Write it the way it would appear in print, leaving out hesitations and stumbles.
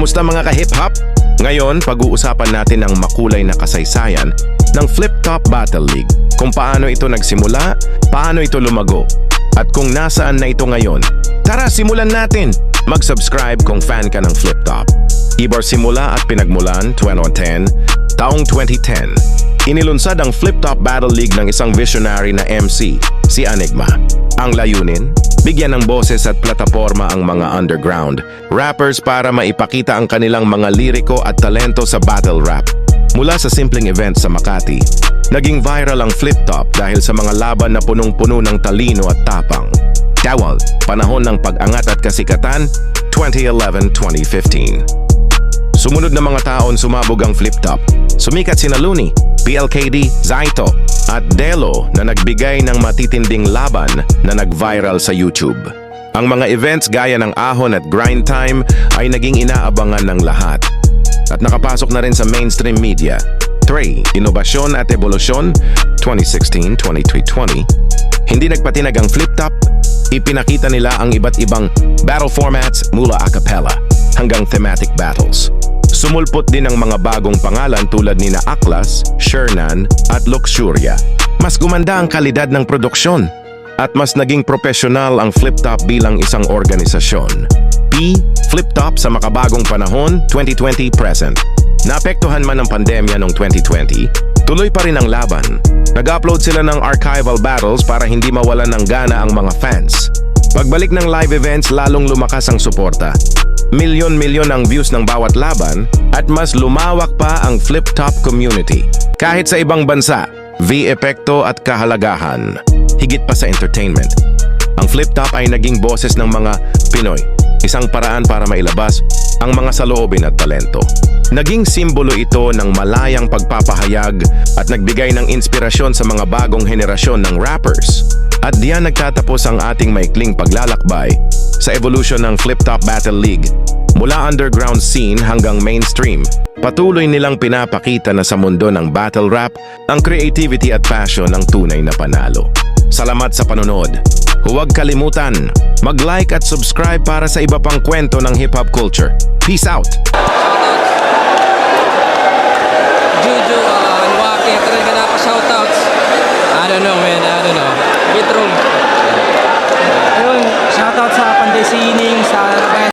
Kamusta mga ka-hip-hop? Ngayon, pag-uusapan natin ang makulay na kasaysayan ng Flip Top Battle League. Kung paano ito nagsimula, paano ito lumago, at kung nasaan na ito ngayon. Tara, simulan natin! Mag-subscribe kung fan ka ng Flip Top. Ibor simula at pinagmulan 2010, taong 2010. Inilunsad ang Flip Top Battle League ng isang visionary na MC, si Enigma. Ang layunin, bigyan ng boses at plataporma ang mga underground rappers para maipakita ang kanilang mga liriko at talento sa battle rap. Mula sa simpleng event sa Makati, naging viral ang Flip Top dahil sa mga laban na punong-puno ng talino at tapang. Tawal, panahon ng pag-angat at kasikatan, 2011-2015. Sumunod na mga taon sumabog ang Flip Top. Sumikat sina Looney, PLKD, Zaito, at Delo na nagbigay ng matitinding laban na nag-viral sa YouTube. Ang mga events gaya ng Ahon at Grind Time ay naging inaabangan ng lahat. At nakapasok na rin sa mainstream media. 3. Inobasyon at Ebolusyon, 2016-2020. Hindi nagpatinag ang Flip Top, ipinakita nila ang iba't ibang battle formats mula a cappella hanggang thematic battles. Sumulpot din ang mga bagong pangalan tulad ni Aklas, Shernan at Luxuria. Mas gumanda ang kalidad ng produksyon at mas naging profesional ang Flip Top bilang isang organisasyon. P. Flip Top sa makabagong panahon, 2020 present. Naapektuhan man ng pandemya noong 2020, tuloy pa rin ang laban. Nag-upload sila ng archival battles para hindi mawalan ng gana ang mga fans. Pagbalik ng live events, lalong lumakas ang suporta. Milyon-milyon ang views ng bawat laban at mas lumawak pa ang Flip Top community. Kahit sa ibang bansa, epekto at kahalagahan. Higit pa sa entertainment. Ang Flip Top ay naging boses ng mga Pinoy. Isang paraan para mailabas ang mga saloobin at talento. Naging simbolo ito ng malayang pagpapahayag at nagbigay ng inspirasyon sa mga bagong henerasyon ng rappers. At diyan nagtatapos ang ating maikling paglalakbay sa evolution ng Flip Top Battle League. Mula underground scene hanggang mainstream, patuloy nilang pinapakita na sa mundo ng battle rap, ang creativity at passion ang tunay na panalo. Salamat sa panonood. Huwag kalimutan, mag-like at subscribe para sa iba pang kwento ng hip-hop culture. Peace out! Juju, Anwaki, talaga na pa shoutouts. I don't know man, I don't know. Bitrong. Ayun, shoutout sa Panday Sining,